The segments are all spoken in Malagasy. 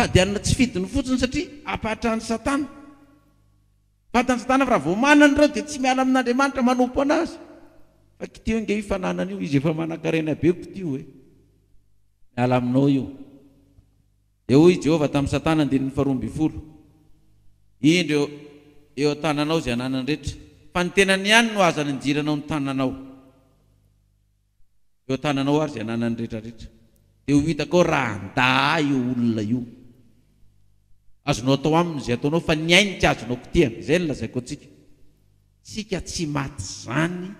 tadianina tsy fidiny fotsiny satria apatrany Satana. Fatany Satana fa raha vao manana ireo dia tsy miala amin'Andriamanitra manompo anazy. Fa kitio inge io fananana io, izy efa manan-karena be kitio hoe miala aminao io. Dia hoy Jehova tamin'ny Satana andininy 12, indro eo tananao izay ananany rehetra, fa ny tenany ihany no azany nijiranao ny tananao. Eo tananao ary izay ananany rehetrarehetra. Dia ho hitako raha ndaa io olona io. Azonao atao aminy izay ataonao fa ny ainy tsy azonao kitihana. Izay no lazaiko antsika. Tsika tsy maty zany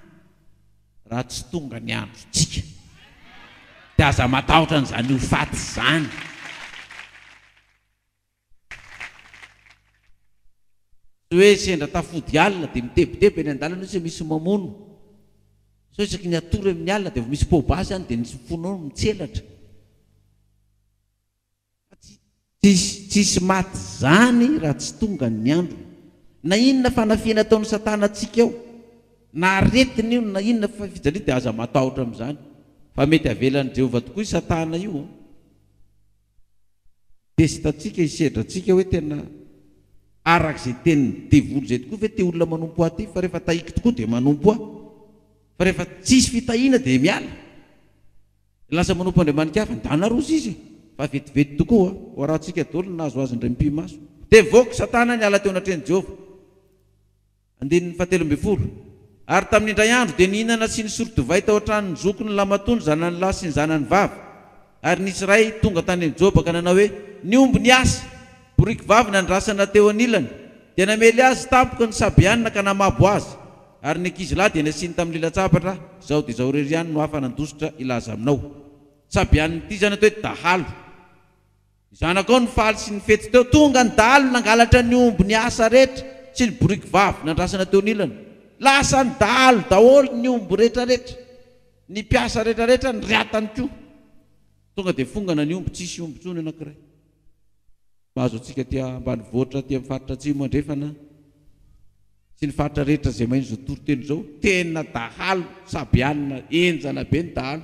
raha tsy tonga ny androntsika. Dia aza matahotra an'izany ho faty zany. Hoe sendra tafody alina dia mitebiteby eny an-dalana hoe misy mamono. So isaky ny atory amin'ny alina dia misy pôbasy any dia nisy fonao mitselatra. Tsisy maty zany raha tsy tonga ny andro. Na inona fanafiana ataon'ny Satana antsika eo, na aretiny io, na inona fijaliana dia aza matahotra amin'izany. Fa mety avelan'i Jehova tokoa i Satana io. Tesitantsika isedra antsika hoe tena arak'izay teny devoly izay tokoa ve te olona manompo aty, fa rehefa tahiky tokoa dia manompo ahy. Fa rehefa tsisy fitahiana dia miala. Lasa manompo Andriamanitra hafa, ndana rozy izy. Fa vetivety tokoa ho rahantsika daholo nahazo azy indray mpimaso. Dia voky Satana niala teo anatreny Jehova. 17. Ary tamin'indray andro dia nihinana sy nisolo divay tao an-tranony zokiny lamatony zanany lahy sy ny zanany vavy. Ary nisy ray tonga tany amin'ny Joba ka nanao hoe niomby ny asa, boriky vavy nandrasana teo anilany, dia namely azy tampoka ny sabianina ka namabo azy. Ary ny ankizy lahy dia nasiany tamin'ny lilan-tsapatra, izao dia izao rery ihany no hafa nandositra ilaza aminao. Sabianiny ity zany atao hoe dahalo. Zanako ao ny faly sy ny fety teo, tonga ny dahalo nangalatra ny omby ny asa rehetra sy ny boriky vavy nandrasana teo anilany. Lasa ny dahalo daholo ny omby rehetrarehetra, ny mpiasa rehetrarehetra ny riatany koa. Tonga dia fongana ny omby, tsisy omby tsony anankiray. Mahazo antsika tia ambanivohitra, tia amin'ny faritra atsimo andrefana sy ny faritra rehetra izay mahay izao tontolo izao, tena dahalo, sabianina, enjana be ny dahalo.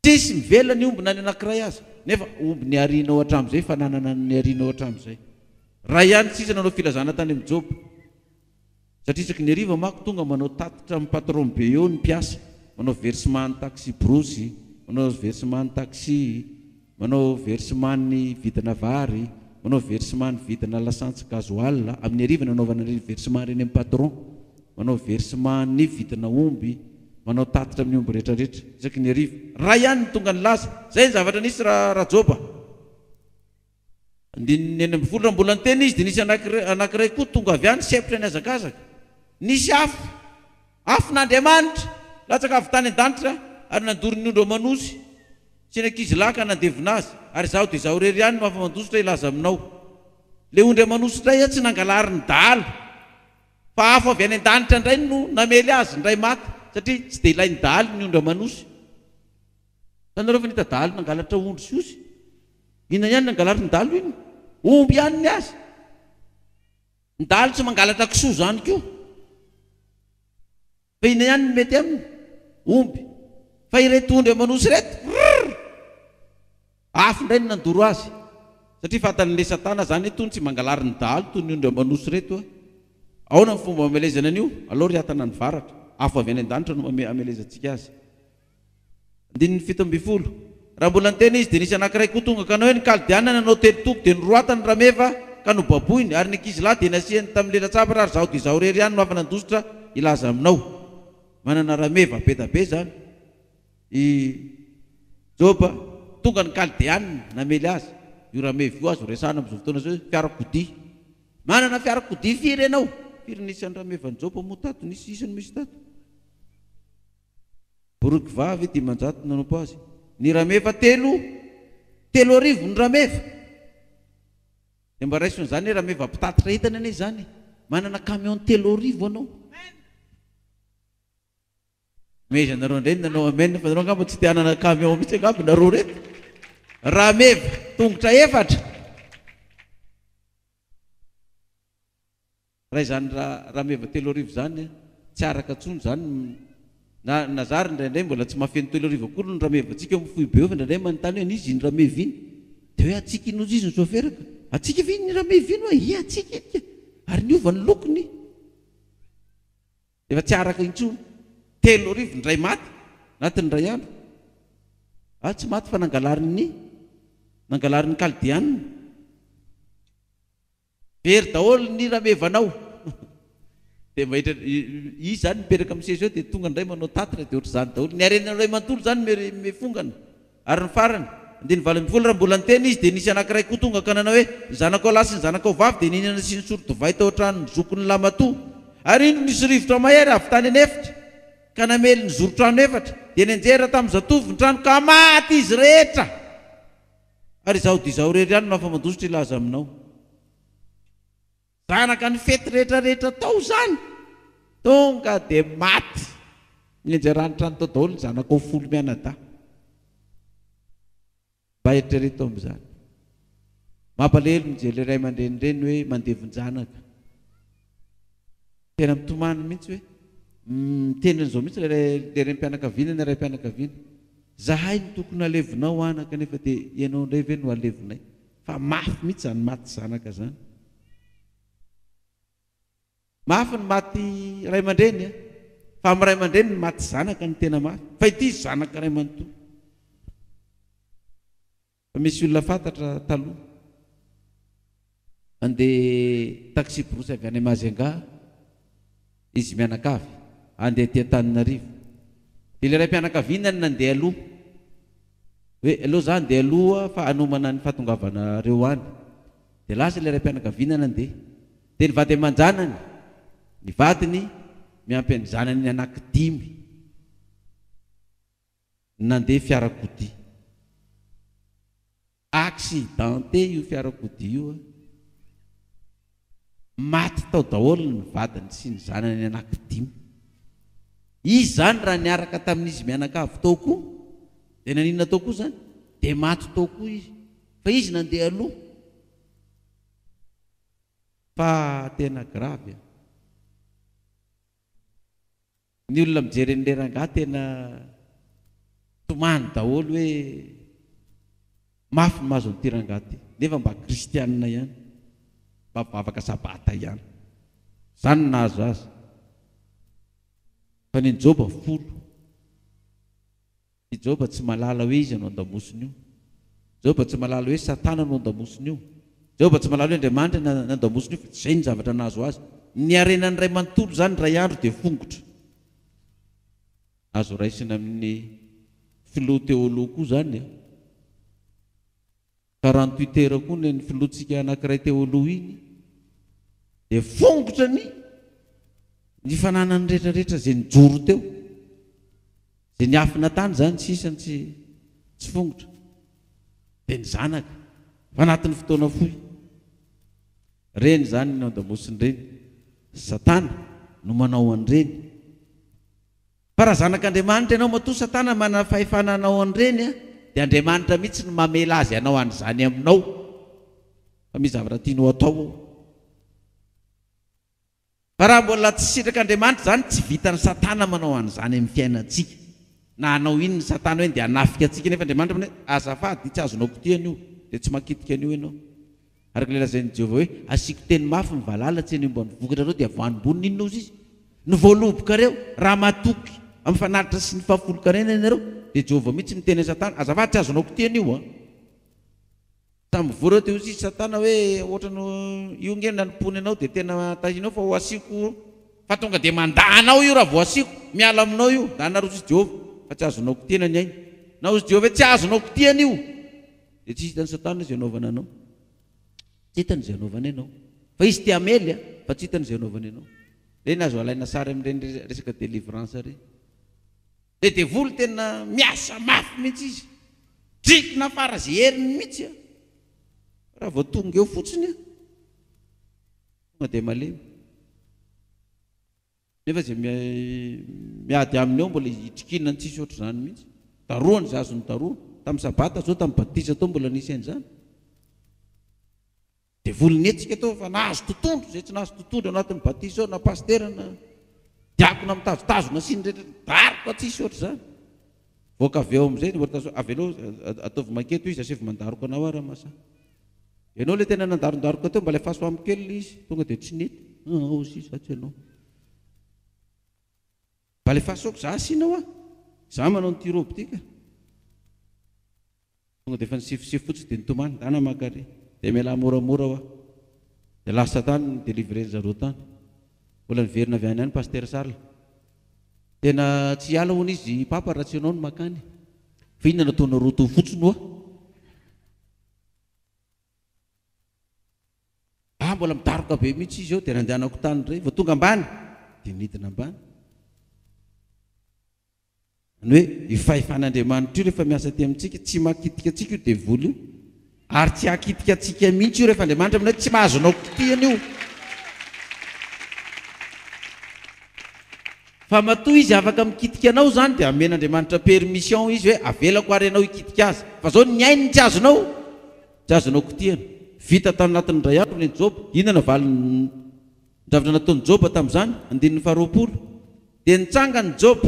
Tsisy mivela ny omby na ny anankiray aza. Nefa omby ny arinao hatramin'izay fa nanana ny arinao hatramin'izay. Raha ihany sisa nanao filazana tany amin'ny Joba. Satria isaky ny hariva manko tonga manao tatitra amin'ny patron be eo ny mpiasa, manao versement ny taxi brosy, manao versement ny taxi, manao versement ny vidina vary, manao versement ny vidina lasantsy gasoil. Amin'ny hariva nanaovana ny versement reny amin'ny patron, manao versement ny vidina omby, manao tatitra amin'ny omby rehetrarehetra isaky ny hariva. Raha ihany ny tonga ny laza. Zay ny zavatra nisy raha Joba. 19 raha mbola niteny izy dia nisy anankiray koa tonga avy any sepitra ny azakazaka. Nisy afon'Andriamanitra latsaka avy tany an-danitra ary nandory ny ondro manosy sy ny ankizy lahy ka nandevina azy. Ary zaho dia zaho rery ihany no afa mandositra ilaza aminao. Le ondro manosy indray tsy nangalary ny dahalo, fa afo avy any an-danitra indray no namely azy indray maty, satria tsy dia ilay ny dahalo ny ondro manosy. Tanareo fa nita dahalo nangalatra ondro sy osy. Inona ihany nangalary ny dahalo iny? Omby ihany ny azy. Ny dahalo tsy mangalatra kisoa zany koa. Fa inona ihany ny mety aminy? Omby. Fa ireto ondro manosy reto, afo indray ny nandoro azy. Satria fatan'ilay Satana zany tony tsy mangalary ny dahalo toy ny ondro manosy reto. Ahoana ny fomba mamelezana an'io? Aleo riatana ny varatra. Afo avy any an-danitra no amelezantsika azy. 17. Raha mbola niteny izy dia nisy anankiray koa tonga ka nanao hoe ny kaldiana nanao telotoko dia nyroatany rameva ka nobaboiny. Ary ny ankizy lahy dia nasiany tamin'ny lelan-tsapatra, ary zaho dia zaho rery ihany no afa nandositra ilaza aminao. Manana rameva be da be zany i Joba. Tonga ny kaldiana namely azy. Io rameva io azo resana amin'izao fotoana zao fiarakodia. Manana fiarakodia firy ianao? Firy nisy any rameva ny Joba moa tato? Nisy isany misy tato. Boriky vavy 500 nanompo azy. Ny rameva 3,000 ny rameva. Dia mba raisiny zany rameva mpitatitra hitana ane zany. Manana camion 3,000 anao. Meza nareo indray nanao amen, fa nareo angamba tsy te hanana camion mihitsy angamba nareo reto. Rameva tongotra 4. Raha izany rameva 3,000 zany tsy araka tsony zany. Nazary indraindray mbola tsy mahafeno 3,000 koa ny rameva antsika mifohy be fa indraindray manontany hoe nisy iny rameva iny. Dia hoe atsika inoziziny soferaka atsika viny raha mevino atsika ary niova ny lokony efa tsy araka intsony 3 arivo ndray maty anatin'ny ray andro tsy maty fa nangalariny kaldianina very daholo ny ramevanao dia mahitra izy zany miperaka amin'ny seza eo dia tonga indray manao tatra dia ohatr'izany daholo ny arenany ray manontolo zany mefongana ary ny farany 9 raha mbola niteny izy dia nisy anankiray koa tonga ka nanao hoe zanakao lahy sy ny zanakao vavy dia ninana sy ny sorotodovay tao ohatrany ny zokony lamatoa ary ino nisy rivotra mahery avy tany any efitra ka namely ny zorotrano efatra dia nenjera tamin'ny zatovy ny trano ka maty izy rehetra ary izaho dia izaho rery ihany nafa mandositra ilaza aminao zanaka ny fety rehetrarehetra tao zany tonga dia maty nenjerany trano tao daholo ny zanakao 10 mianada mba eritrereto amin'izany mampalahelo mijely ray aman-drenireny hoe mandevon-janaka tena mitomany mihitsy hoe mitenyn'izao mihitsy le ray-mpianakaviana ny ray-mpianakaviana zahay ny tokony alevonao anaka nefa dia ianao indray ve no alevonay fa mafy mihitsy zany maty zanaka zany mafy ny maty ray aman-dreny fa amin'ny ray aman-dreny ny maty zanaka ny tena mafy fa ity zanaka ray manontolo fa misy olona fantatra taloha andeha taxi brosy avy any Majunga izy mianakavy andeha tia Antananarivo dia ilay ray-mpianakaviana ny nandeha aloha hoe aloha za andeha aloha fa anomana ny fahatongavana reo any dia lasa ilay ray-mpianakaviana nandeha dia nivady aman-janany ny vadiny miampy any zanany anaky 5 nandeha fiarakodia accidenté io fiarakodia io maty tao daholo ny vadiny sy ny zanany anaky 5 izy zany raha niaraka tamin'izy mianakavy tao koa dia naninona tao koa zany dia maty tao koa izy fa izy nandeha aloha fa tena gravy ny olona mijery ny lerangah tena tomany daholo hoe mafy ny mahazo ny tirangah ty nefa mba kristianina ihany mba bavaka sabata ihany zany nahazo azy fa ny Joba 10 i Joba tsy malala hoe izy anao andamosiny io Joba tsy malala hoe Satana anao andamosiny io Joba tsy malala hoe Andriamanitra nandamosiny io fa tsy zay ny zavatra nahazo azy ny arenany ray manontolo zany ray andro dia fongotra azo raisina amin'ny filoha teoloha koa zany 48 heures koa ny filohantsika anankiray teoloha iny dia fongotra ny fananany rehetrarehetra zay nijoro teo zay niafina tany zany sisany tsy fongotra dia ny zanaka fa anatin'ny fotoana fohy reny zany no andamosiny reny Satana no manao an'ireny fa raha zanak'Andriamanitra ianao matoa Satana manana fahefananao an'ireny dia Andriamanitra mihitsy no mamela azy anao an'izany aminao fa misy zavatra tianao atao fa raha mbola tsy sitraka Andriamanitra zany tsy vitany Satana manao an'izany amin'ny fiainantsika na anao iny ny Satana hoe dia hanafika antsika nefa Andriamanitra mane azafady tsy azonao kotiana io dia tsy makitika an'io ianao araka le lazain'i Jehovah hoe asiako teny mafy ny valala tsy eny mba nivokatra reo dia voanybonina inona ozy izy ny voaloboka reo raha matoky amin'ny fanaritra sy ny fahafolokarena ianareo dia Jehovah mihitsy miteny Satana azafady tsy azonao kotiana io tamin'ny voreo teo izy Satana hoe ohatrany io ngeny nanompony anao dia tena tahinao fa ho asiako fa tonga dia mandanao io raha vo asiako miala aminao io da naroso Jehovah fa tsy azonao kotiana ny ainy na ozy Jehovah tsy azonao kotiana io dia tsy hitany Satana izay anaovana anao tsy hitany izay anaovana ianao fa izy tia amely fa tsy hitany izay anaovana ianao reny azo alaina sary amin'ireny resaka délivrance reny dia devoly tena miasa mafy mihitsy izy drikina fara zay heriny mihitsy raha vao tonga eo fotsiny tonga dia malemy nefa zay miady aminy eo mbola hitrikinina ny tsisy ohatr' izany mihitsy daroany zay azony daroa tamin'ny sabata zao tamin'ny batisa tao mbola nisy an'izany dia volony etsika tao fa nahazo tontondro zay tsy nahazo tontondro anatin'ny batisa ao na pastera na diakona mitazotazona sy ny rehetra dariko tsisy ohatr' izany voaka avy eo am'izay avy aloha ataovy maketo izy asevy mandaroko anao ara masa ianao le tena nandarondaroko teo mba le faso aminy kely izy tonga dia tsy nety sy satsy ianao mba le fasoko za asianao za manao ny tiroby tika tonga dia efa nisifisify fotsy dia nitomany dana makare dia miala moramora hoa dia lasa tany ny délivrer zareo tany mbola niverina avy any any paster Sarla tena tsy ala hoana izy papa raha tsy ianao no makany fa inona nataona roto fotsiny hoa mbola midaroka be mihitsy izy eo dia nandehanako tany ray vao tonga ambany dia nidina ambany ny hoe ifaifan'Andriamanitra io rehefa miasa ty amintsika tsy makitika atsika io dia voly io ary tsy hakitika atsika mihitsy io rehefa Andriamanitra aminay tsy mahazonao kitihana io fa matoa izy afaka mikitika anao zany dia amen'Andriamanitra permission izy hoe avelako ary ianao ikitika azy fa zao ny ainy tsy azonao kitihana vita tany anatin'ny ray andro ny Job inona valiny ndravitra nataony Job tamin'izany 9 dia nitsanga ny Job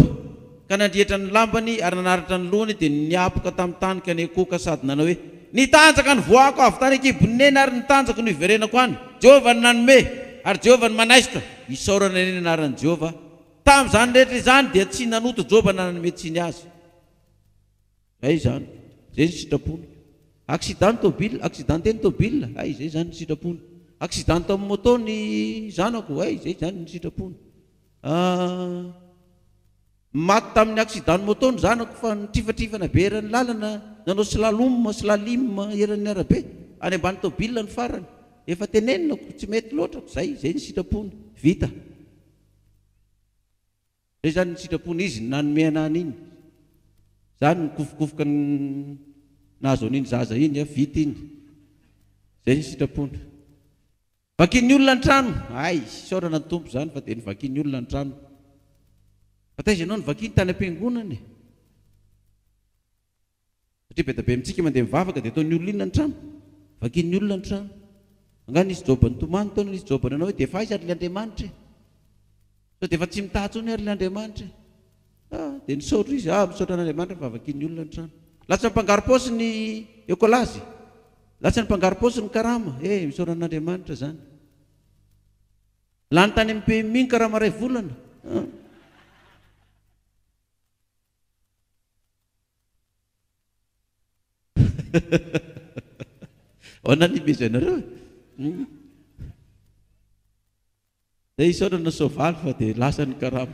ka nandrihitra ny lambany ary nanaritra ny lohany dia niapoka tamin'ny tany ka nekoka sady nanao hoe nitanjaka ny voako avy tany akibonena ary nitanjaka no iverenako any Jehova ny nanome ary Jehova ny manaisitra isaorana eny anaran'i Jehova tamin'izany rehetra izany dia tsy nanoto Jehova nanome tsiny azy ay zany zay ny sitrapony accidenteny tobile ay zay zany ny sitrapony accident amin'ny moto ny zanako ay zay zany ny sitrapony maty tamin'ny accident moto ny zanako fa nitrifatrifana be eran'ny lalana nanao slalima eran'ny arabe any ambany tobile ny farany efa tenenina tsy mety loatra zay ny sitrapony vita zay zany ny sitrapony izy nanome anany iny zany nikofokofoka nahazo an'iny zaza iny vita iny zay ny sitrapony vakin'ny olona ny trano ay saorana ny tompo zany fa dia nivakin'ny olona ny trano fataiza ianao nivakiny tany am-piangonana satria be da be amintsika mandeha mivavaka dia ataon'ny olona inona ny trano vakin'ny olona ny trano angany izy Job nitomany taona izy Job nanao hoe dia faiza ary l'Andriamanitra sao dia efa tsy mitahatsony ary l'Andriamanitra dia nisaotra izy misaotra an'Andriamanitra fa vakin'ny olona ny trano lasa ny mpangaro paosy ny ekolazy lasa ny mpangaro paosy ny karama misaotra an'Andriamanitra zany lany tany amin'ny PMI ny karama ray volana nanibe zay nareo dia isaorana soavaly fa dia lasa ny karama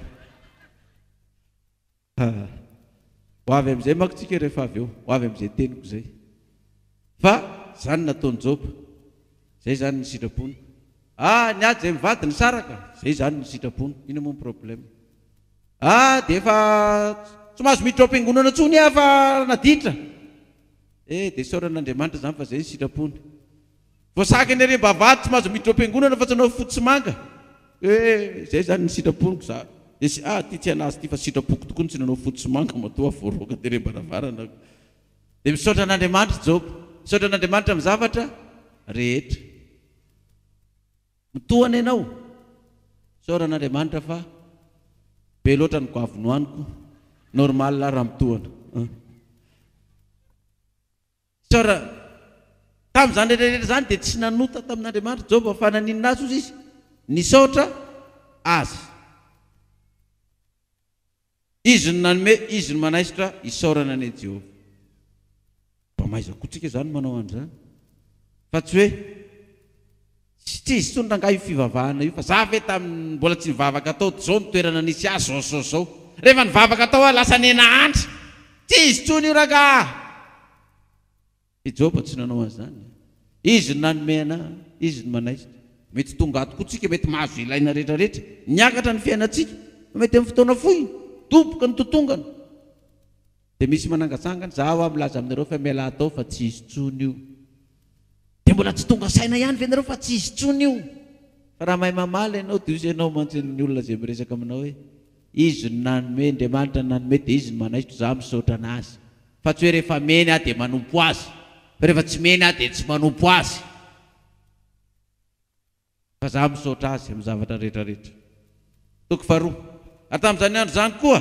ho avy amin'izay makotsika rehefa avy eo ho avy amin'izay teniko zay fa zany nataony Job zay zany ny sitrapony ny ady zay mivady ny saraka zay zany ny sitrapony ino moa ny problème dia efa tsy mahazo miditra ao am-piangonana ntsony fa naditra dia saoran'Andriamanitra zany fa zay ny sitrapony voasaka ny are bavady tsy mahazo miditra ao am-piangonana fa tsy anao fotsy manga zay zany ny sitraponiko za ty tsy anazy ty fa sitrapoko tokoa ny tsy nanao fotsy manga matoa voaroaka dia rembaravarana dia misaotra an'Andriamanitra Job misaotra an'Andriamanitra amin'ny zavatra rehetra mitohana ianao saora an'Andriamanitra fa be loatra ny goavinoaniko normal raha mitohana saora tamin'izany rehetrarehetra zany dia tsy nanota tamin'Andriamanitra Job fa naninona azy ozy izy nisaotra azy izy ny nanome izy ny manaisitra isaorana any Jehova mba mahaizako tsika zany manao an'izany fa tsy hoe tsy izy tsony ranga io fivavahana io fa za ve tamin'ny mbola tsy nivavaka tao zao ny toerana nisy azy zao rehefa nivavaka tao lasa nena andra tsy izy tsony io ranga Job tsy nanao an'izany izy ny nanome ana izy ny manaisitra mety tonga ato koa tsika mety mahazo ilaina rehetrarehetra niakatra ny fiainantsika mety amin'ny fotoana fohy toboka ny totongana dia misy manangatsangana zaho milaza aminareo fa miala atao fa tsy izy tsony io dia mbola tsy tonga saina ihany ve nareo fa tsy izy tsony io fa raha mahay mamaly ianao dia izy ianao mantsy-ny olona zay miresaka aminao hoe izy ny nanome Andriamanitra ny nanome dia izy ny manaisitra za misaotra anazy fa tsy hoe rehefa meny aho dia manompo azy fa rehefa tsy meny aho dia tsy manompo azy fa za misaotra azy amin'ny zavatra rehetrarehetra toko faharoa ary tamin'izany andro zany koa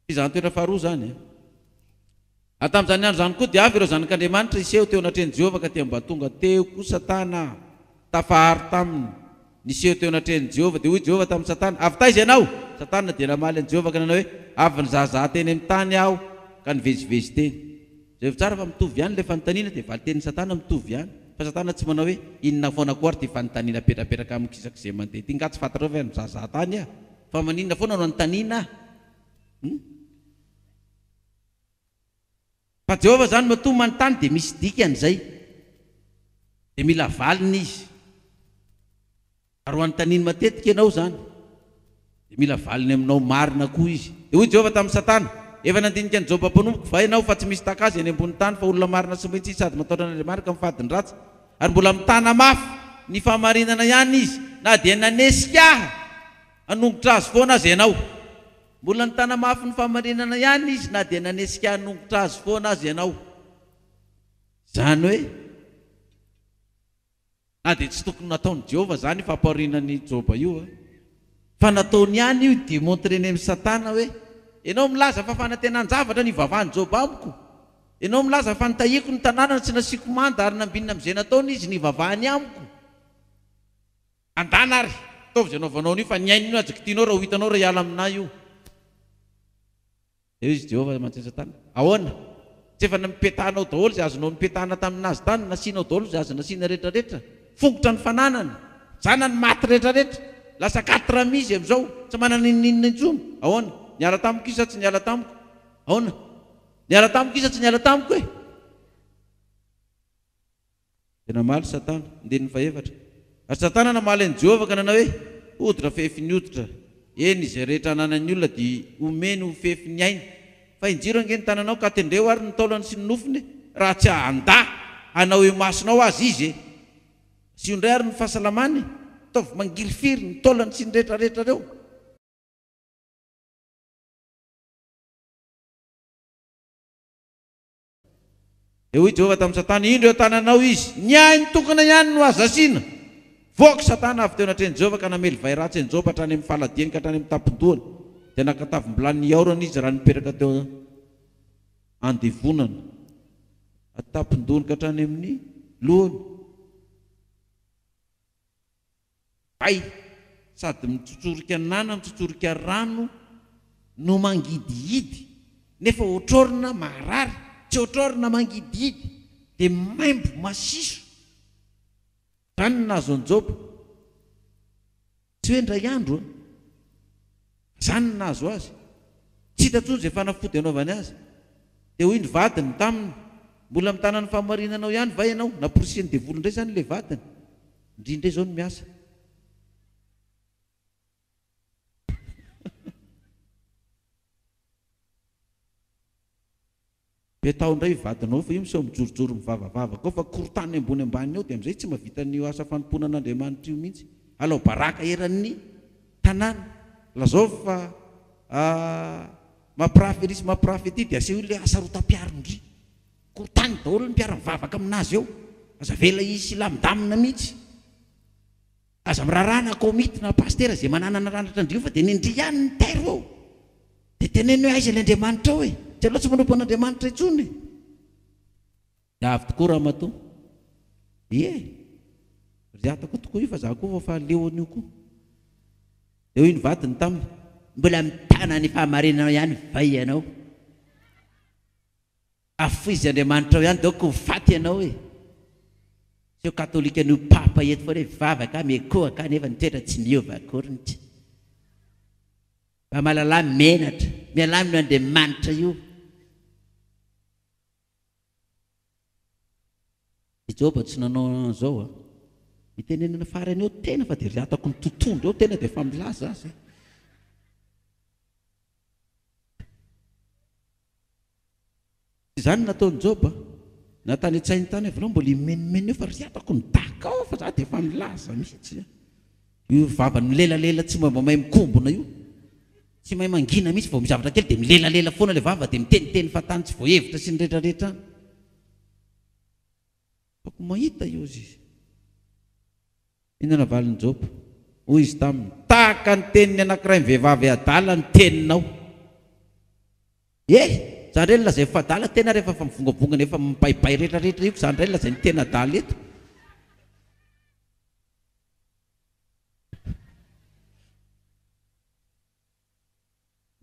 izany toera faharoa zany atamin'izany andro zany koa dia avy ireo zanak'Andriamanitra iseho teo anatreny Jehovah ka mba tonga teo koa Satana tafahary taminy niseho teo anatreny Jehovah dia hoy Jehovah tamin'ny Satana avy taiza ianao Satana dia namaly an'i Jehovah ka nanao hoe avy nizahazaha teny amin'ny tany aho ka nivezivezy teny zay tsara fa mitovy ihany le fanontaniana dia valiten'ny Satana mitovy ihany fa Satana tsy manao hoe inona foana koa ary ty fanontaniana petrapetraka amin'ny kisak'izay mandeha ty nga tsy fantarao fa mizahazaha tany aho fa maninona foana no anontaniana fa Jehovah zany matoa manontany dia misy dikany zay dia mila valina izy ary ho anontaniany matetika ianao zany dia mila valiny aminao marina koa izy dia hoy Jehovah tamin'ny Satana efa nandinika ny Joba mpanomboka va ianao fa tsy misy takazy eny ambony tany fa olona marina sy maintsy sady mataotra an'Andriamanitra mifadiny ratsy ary mbola mitana mafy ny fahamarinana ihany izy na dia nanesika hanongotra azy foana azy ianao mbola nitana mafy ny fahamarinana ihany izy na dia nanesika hanongotra azy foana azy ianao zany hoe na dia tsy tokony nataony Jehovah zany fampahorinany Joba io fa nataony ihany io démontreny amin'ny Satana hoe ianao milaza fa fanantenan-javatra ny vavahany Joba amiko ianao milaza fa nitahiko ny tanàna tsy nasiako manda ary nambinina amin'izay nataony izy ny vavahany amiko andana ary ataovy izay naovanao an'io fa niainino ajaky tianao raha ho hitanao raha hiala aminay io eo izy Jehovah mantsy Satana ahoana tsy efa mipetahanao daholo izay azonao mipetahana taminazy tany nasianao daholo izay azo nasiana rehetrarehetra fongotra ny fananany zana ny maty rehetrarehetra lasa 4 mizy amin'izao tsy manana ininina intsony ahoana niala tamiko isa tsy niala tamiko ahoana niala tamiko isa tsy niala tamiko tena maly Satana ndeniny faefatra ary Satana namaly an'i Jehovah ka nanao hoe hoditra fefy ny hoditra eny izay rehetra ananany olona dia omeny ho fefy ny aina fa injiro ange ny tananao ka tendreo ary ny taolany sy ny nofiny raha tsy handa hanao eo masonao azy izy sy ondray ary ny fahasalamany ataovy mangilifiry ny taolany sy ny rehetrarehetra reo dia hoy Jehovah tamin'ny Satana indro eo tananao izy niainy tokana ihany no azo asiana voaka Satana avy teo anatreny Jehovah ka namely vai ratsy ny Joba hatrany amin'ny faladiany ka hatrany amin'ny tampon-dohany dia nakatavim-bilany aorana izy raha nipetraka teo andevonana atapon-dohany ka hatrany amin'ny lohany vai sady mitsotsorika nana mitsotsorika rano no mangidihidy nefa otrorina marary tsy otrorina mangidihidy dia maimbo masiso zany nazo any Joba tsy hoe ndray andro zany nazo azy tsy hita tsony izay fanafody anaovany azy dia hoy ny vadiny taminy mbola mitana ny fahamarinanao ihany va ianao naporisiany devolo indray zany le vadiny indrindray zao no miasa petao indray vadinao fa io miseho mijorojoro mivavavava koa fa korotany ambony ambany ao dia amin'izay tsy mahavita ny asa fanompoana an'Andriamanitra io mihitsy alao baraka eran'ny tanàna lazao fa mampirafelisy mampirafety dia aseho ilay asa rotam-piarondry korotany daholo ny mpiara mivavaka aminazy eo aza vela isy lamindamina mihitsy aza mirarana komity na pastera izay mananana ranatra andrio fa dia nindry ihany ny tairo ao dia teneny hoe aiza l'Andriamanitra ao tsy aloha tsy manompo an'Andriamanitra intsony dia avy tokoa raha matoa ry atako tokoa io fa za koa fa leon'io koa dia hoy ny vadiny taminy mbola mitana ny fahamarinana ihany va ianao afoizy Andriamanitra ao ihany daoko mifaty ianao seo katolika nio papa eto foana hoe vavaka mekoaka nefa nitoetra tsy miova akory tsy mba mahalala menatra mialamino Andriamanitra io Joba tsy nanao an'izao mitenenana farany eo tena fa dia ry atako ny tontondro eo tena dia efa milaza azy izany nataony Joba natany an-tsainy tany avy lao mbola imenimeny eo fa ry atako ny daka ao fa za dia efa milaza mihitsy io vavany milelalela tsy mba mahay mikombona io tsy mahay mangina mihitsy vao mizavatra kely dia milelalela foana ilay vava dia miteniteny fa tany tsy voahevitra sy ny rehetrarehetra ako mahita io izy inona navaliny Joba hoy izy taminy tahaka ny teniny anankiray mivehivavy adala ny teninao Zany reny lazay fadala tena rehefa fa mivongavongana efa mipaipay rehetrarehetra io zany reny lazay ny tena daly eto.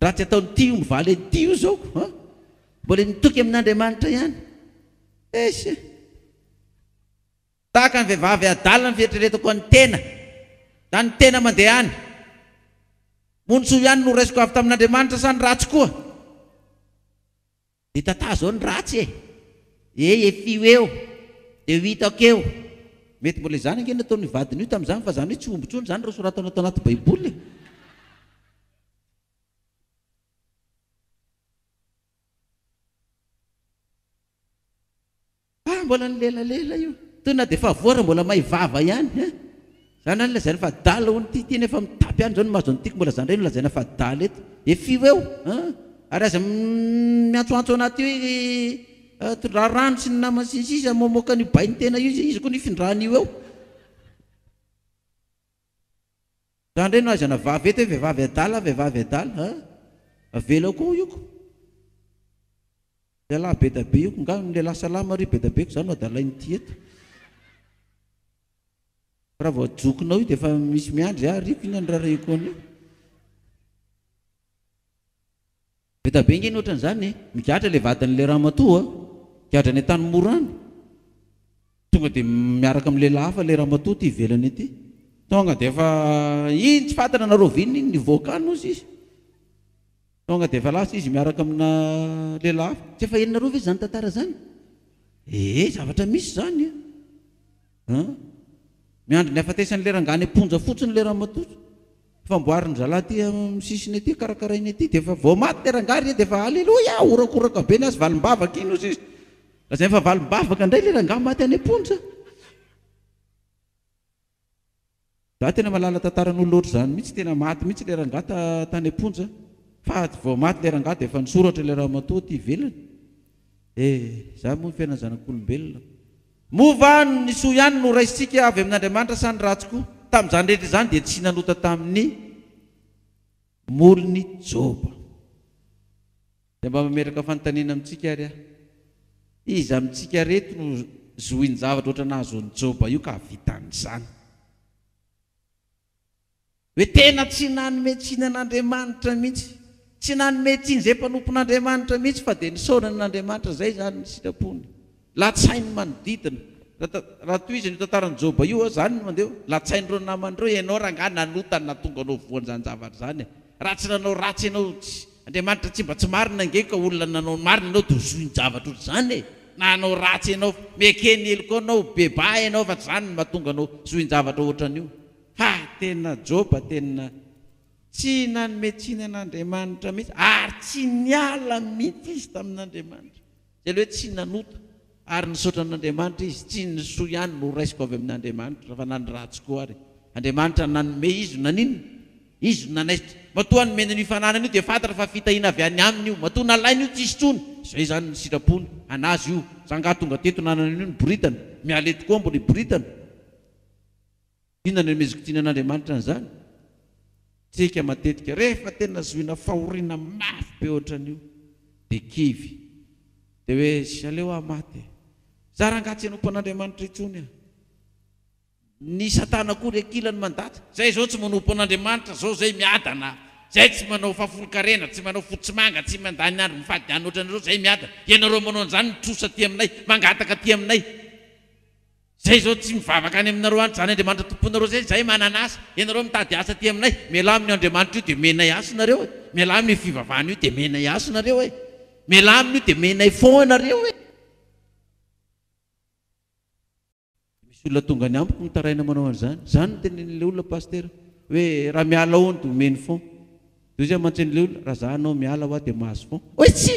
Raha tsy ataony tio mivaly tio zao mbola mitoky amin'Andriamanitra ihany. Tahaka ny vehivavy adala ny fieritreretako ny tena, da ny tena mandeha any. Monitso ihany no raisiko avy tamin'Andriamanitra sa ny ratsy koa? Dia tantà zao ny ratsy efio eo dia ho hitako eo. Mety mbola izany ange nataony vadiny io tamin'izany, fa zany hoe tsy ombotsony zany raha soratana tao anaty baiboly. Mbola ny lelalela io tena dia efa voara mbola maivava ihany. Zany any lazaina fa dala ho ny tiatiany efa mitapy any zao ny mahazo nytiako, mbola zany reny lazaina fa dala eto efio eo. Ary aza miantsoantso anaty io raha rano sy ny namany sy ny sisa mamoaka ny bainy tena io izy koa ny findrahany io eo. Zany reny azana vavy eto hoe vehivavy adala, vehivavy adala avela koa io ko lehilahy be da be io nga ny lehilahy salama ry be da be ko zany no adalainy eto. Raha vao ajokinao io dia efa misy miandry riko iny raha io koa io. Be da be ngeny ohatran'izany migatra le vadin'le ramatoa, migatra ny tany morano, tonga dia miaraka amin'ny lehilahy hafa le ramatoa ty ivelany ety. Tonga dia efa iny tsy fantana nareo vininy iny nivoakany ozy izy. Tonga dia efa lasa izy miaraka amina lehilahy hafa. Tsy efa henonareo ve zany tantara zany? Zavatra misy zany. Miandry ny afatesan'le rangany amponja fotsiny le ramatoa. Famboarin'ny zalahy ty misisiny ety karakarainy ety dia efa vao maty le rangary dia efa aleloia orakoraka be ny azy valim-bavaka iny ozy izy. Raha zay efa valim-bavaka indray le rangahy maty any amponja. Za tena malala tantaran'olona ohatr' zany mihitsy, tena maty mihitsy le rangahy tany amponja. Fa vao maty le rangahy dia efa nisoratra le ramatoa ty ivelany. Za moa fiainana zanak'olombelona. Mova ny soa ihany no raisitsika avy amin'Andriamanitra sa ny ratsy koa. Tamin'izany rehetra izany dia tsy nanota tamin'ny molony Joba. Dia mba mameraka fanontaniana amintsika ary iza amintsika reto no zohiny zavatra ohatra nahazon'ny Joba io ka vitan'izany. Hoe tena tsy nanome tsinan'Andriamanitra mihitsy, tsy nanome tsiny izay mpanompon'Andriamanitra mihitsy, fa dia nisaonan'Andriamanitra zay zany ny sitrapony. Latsainy manodidina. Raha toy izy ny tantaran'ny Joba io zany mandeha latsain'ireo namandreo, ianao rangahy nanotany na tonga anao voan'izany zavatra zany. Raha tsy nanao ratsy ianao, Andriamanitra tsy mba tsy marina nge ka olona nanao marina ianao dia zohiny zavatra ohatr' zany. Nanao ratsy ianao, mekeny ely koa anao, beba ianao fa zany no mahatonga anao zohiny zavatra ohatran'io. Tena Joba tena tsy nanome tsinan'Andriamanitra mihitsy, ary tsy niala mihitsy izy tamin'Andriamanitra. Zay hoe tsy nanota ary nisaotra an'Andriamanitra izy, tsy ny soa ihany no raisiko avy amin'Andriamanitra fa nany ratsy koa ary. Andriamanitra nanome izy naninona? Izy nanaisitra. Matoa nomena ny fananana io dia fantatra fa fitahiana avy any aminy io. Matoa nalainy io tsy tsony. Zay zany ny sitrapony anazy io. Zangaha tonga teto nanana io ny boritana. Miala eto koa mbola boritana. Inona ny meziko tian'Andriamanitra n'izany? Tsika matetika rehefa tena zohina fahoriana mafy be ohatran'io dia kivy. Dia hoe saleo maty. Za rangatsy hanompon'Andriamanitra itsony ny satana koa rekilany mandata. Zay zao tsy manompo an'Andriamanitra, zao zay miadana. Zay tsy manao fafolo-karena, tsy manao fotsimanga, tsy mandany andro mifady any ohatran'izao, zay miadana. Ianareo manao an'izany mitrosa aty aminay, mangataka aty aminay. Zay zao tsy mivavaka any aminareo any, zany Andriamanitra tomponareo zay mananasa. Ianareo mitady asa aty aminay, miala amin'ny Andriamanitra io dia menay asonareo. Miala amin'ny fivavahana io dia menay asonareo. Miala aminy io dia menay foana ianareo. Misy olona tonga ny amboko mitaraina manao an'izany. Zany no tenenin'ilay olona pastera hoe raha miala hono dia omeny fon. Dia zay mantsen'ilay olona, raha zahanao miala hoa dia mahazo fon. Hoe tsy!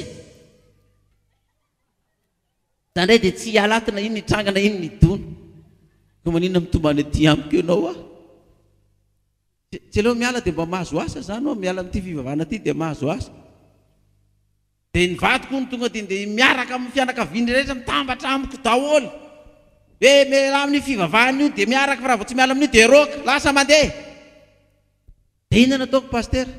Zany indray dia tsy hialatina, iny nitrangana, iny nidona. Ka maninona mitombany aty amiko ianao tsy aleo miala dia mba mahazo asa zany ao, miala amin'ity fivavahana ity dia mahazo asa. Dia nivadiko ny tonga dia miaraka amin'ny fianakaviany rehetra mitambatra amiko daholo. Hoe miala amin'ny fivavahana io dia miaraka, fa raha vao tsy miala amin'io dia roka, lasa mandeha. Dia inona nataoko pastera?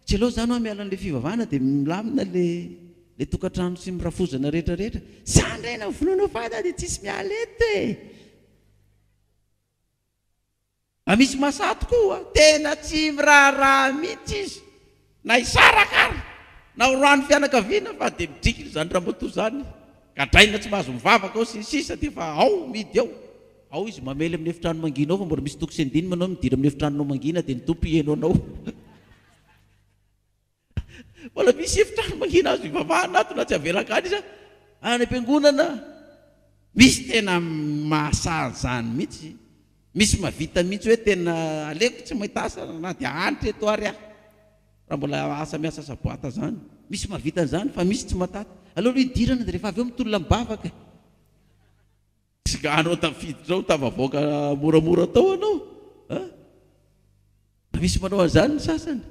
Tsy aleo zany ao miala amin'ilay fivavahana dia milamina ilay le tokantrano sy mirafozana rehetrarehetra sandray na vonoana fada dia tsisy mialety misy masato koa tena tsy miraharaha mihitsy izy na isarakara na roano fianakaviana fa dia midrikiny zany raha mboto zany gadraina tsy mahazo mivavaka ao sy ny sisa dia fa ao midy ao izy mamely amin'ny efitrano mangina ao fa mbola misy toko sy andiny manao midira amin'ny efitranonao mangina dia ny tompo ieno anao mbola misy efitrano mangina azo ivavahana ato na tsy avelakany izy any am-piangonana misy tena mahasahazany mihitsy misy mavita mihitsy hoe tena aleko tsy mahita asa na dia anitra eto ary raha mbola asa miasa saboata zany misy mavita zany fa misy tsy matata aloha lo idirana dia rehefa avy eo mitolona mibavaka anao tafiditra ao tavavoaka moramora tao anao misy manao an'izany ny sasany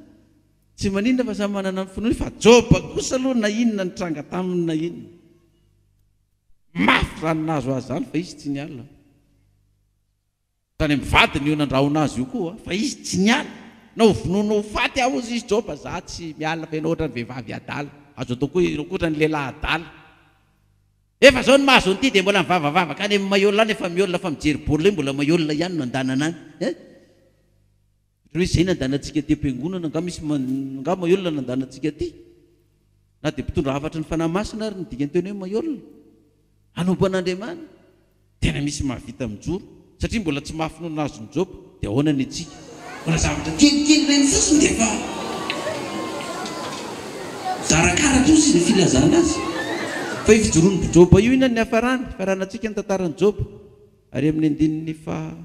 tsy maninona fa samy manana ny finoana fa joba kosa aloha na inona ny tranga taminy na inona mafy ranonazo azy zany fa izy tsy niala zany mivady ny eo nandrahonazy io koa fa izy tsy niala na ovonono faty aho izy joba za tsy miala fa ianao ohatra ny vehivavy adala azo atao koa okoatra ny lehilahy adala efa zao ny mahazo an'ity dia mbola mivavavavaka any amin'ny mahiolona any efa miolona fa mijery baolina mbola mahiolona ihany no andanana any hoe zay nandanantsika ty am-piangonana nga mahiolona nandanantsika ty na dia mpitondra hafatra ny fanahy masina ary ny dikany teny hoe mahiolona hanompo an'Andriamanitra tena misy mahavita mijoro satria mbola tsy mahafinoana azo ny joba dia ahoana ny antsika mbola zavatra kelikely reny fotsiny dia fa zarakaratra ozy ny filazana azy fa ifijoroan'ny joba io ina ny hafaranantsika ny tantarany joba ary amin'ny andininy fa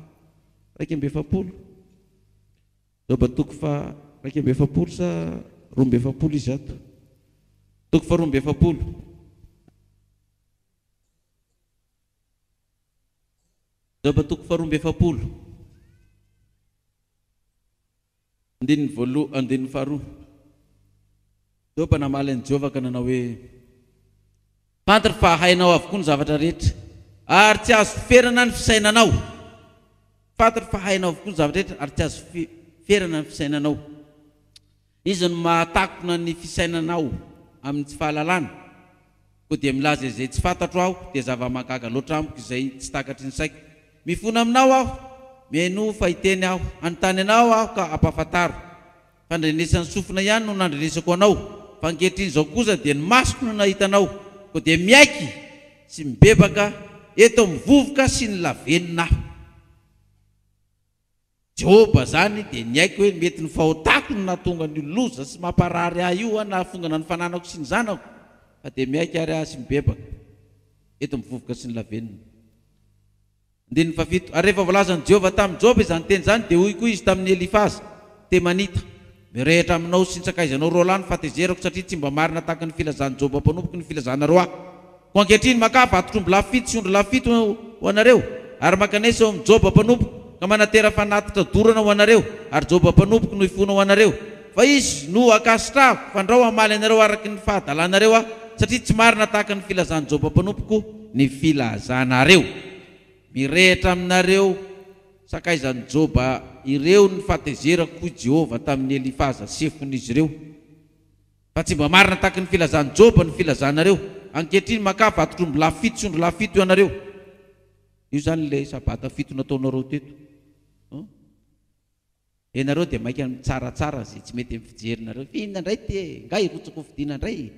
1:7 joba toko fa 1:7 sa 2:7 izy ato toko fa 2:7 joba toko fa 2:7 andininy faharoa joba namaly an'i Jehova ka nanao hoe fantatra fa hainao avokoa ny zavatra rehetra ary tsy azo ferana ny fisainanao fantatra fa hainao avokoa ny zavatra rehetra ary tsy azo ferana ny fisainanao izy no mahatakona ny fisainanao amin'ny tsy fahalalana koa dia milaza izay tsy fantatro aho dia zava-mahagaga loatra amiko izay tsy takatry ny saiko mifona aminao aho mihaino fa hiteny aho anontany anao aho ka ampahafantaro fandrenesany sofina ihany no nandrenesako anao fa ankehitriny izao kosa dia ny masoko no nahitanao koa dia miaiky sy mibebaka eto mivovoka sy ny lavenina aho Jehova zany dia niaiky hoe mety ny fahotako no nahatonga ny loza sy mamparary ahy io nahafongana ny fananako sy ny zanako fa dia miaiky ary ahy sy mibebaka eto mivovoka sy ny lavenina andininy fafito ary rehefa voalazan'i Jehova tamin'ny Joba izany teny zany dia hoy koa izy tamin'ny Elifaza temanita mirehitra aminao sy nitsakaizanao rolany fa tezerako satria tsy mba marina tahaka ny filazan'i Joba mpanompoky ny filazana roa ko ankehitriny maka vatotrombo lafito sy ondro lafito ho anareo ary makanesa ao amin'ny Joba mpanompoky ka manatera fanatitra dorana ho anareo ary Joba mpanompoky no ifona ho anareo fa izy no akasitrahako fandrao hamaly anareo araky ny fahadalanareo satria tsy marina tahaka ny filazan'i Joba mpanompoky ny filazanareo mirehitra aminareo sakaizan'i Joba ireo ny fatezerako Jehova tamin'ny Elifaza sefon'izy ireo fa tsy mba marina tahaka ny filazan'i Joba ny filazanareo ankehitriny maka vatotrombo lafito sy ondro lafito ianareo io zany le sabata fito nataonareo teto ianareo dia maika tsaratsara zay tsy mety amin'ny fijerinareo fihinana indray ty nga irotsako fidina indray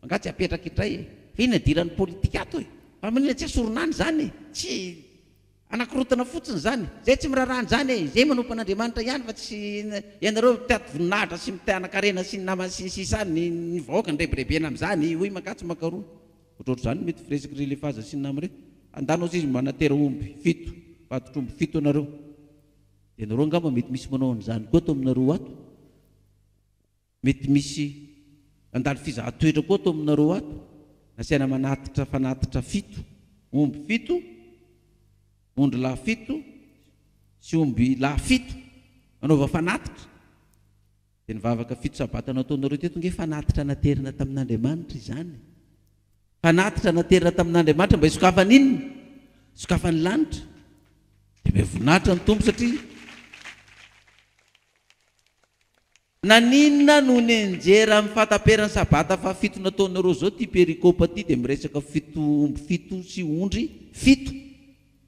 nga tsy apetraka indray fihinana diran'ny politika ato fa manina tsy asoronany zany tsy anakirotana fotsiny zany zay tsy mirarahany zany zay manompo an'Andriamanitra ihany fa tsy ianareo tiato voninahitra sy miteanakarena sy ny namany sy ny sisany ny vahoaka ny rebirebena amin'izany hoy makatsy makaroa ohatrohatro zany mety firesaka ry Elifaza sy ny namany ireo andano izy manatera omby fito vatotrombo fito anareo dia nareo angamba mety misy manao an'izany koa ato aminareo ato mety misy andalo fizahatoetra koa ato aminareo ato nasiana manatitra fanatitra fito omby fito ondry lahy fito sy omby lahy fito anaova fanatitra dia nivavaka fito sabata nataonareo teto nge fanatitra naterina tamin'Andriamanitra izany fanatitra naterina tamin'Andriamanitra mba hisokafany inona sokafany lanitra dia mivoninahitra ny tompo satria naninona no nenjera amin'ny fataperany sabata fa fito nataonareo zao ty perikôpa ty dia miresaka fito sy ondry fito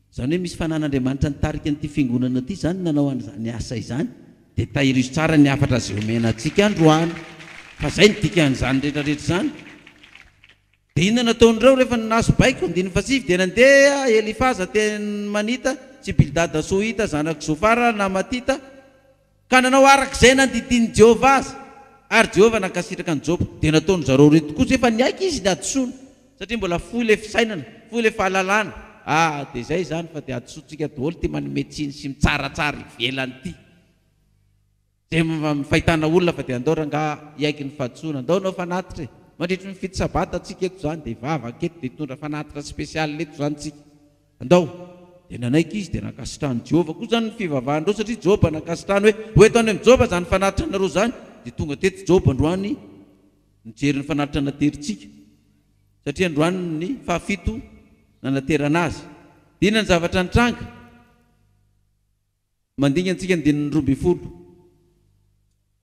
zany hoe misy fanan'Andriamanitra nitarika n'ity fiangonana ty zany nanao an'izany asa izany dia tahirizo tsara ny afatra zay omena antsika androany fa zay ny dikan'izany rehetrarehetra zany. Dia inona nataon'ireo rehefa naso baiko andiny fasivy dia nandeha Elifaza teny Manita sy Bildada Sohita zanak Zofara namatita ka nanao arak'izay nandidiny Jehovah azy ary Jehovah nankasitraka ny Joba dia nataony zareo reto kosa efa niaiky izy ny adosoana satria mbola fohy le fisainana fohy le fahalalana dia zay zany fa dia adosoantsika daholo ty manometsiny sy mitsaratsara ivelany ty zay fahitana olona fa dia andao ranga iaiky ny fahadsoana andao nao fanatitra mandritry ny fito sabata atsika eto zany dia vava aketo dia hitondra fanatitra spesialy leto zany tsika andao dia nanaiky izy dia nakasitrahany Jehovah koa zany ny fivavahandreo satria Joba nakasitrahany hoe hoeto any amin'ny Joba zany fanatitra anareo zany dia tonga teto Joba androany nijery ny fanatitra nateritsika satria androany ny fahafito nanaterana azy. Dia inona ny zavatra nitranga mandinga antsika 9:12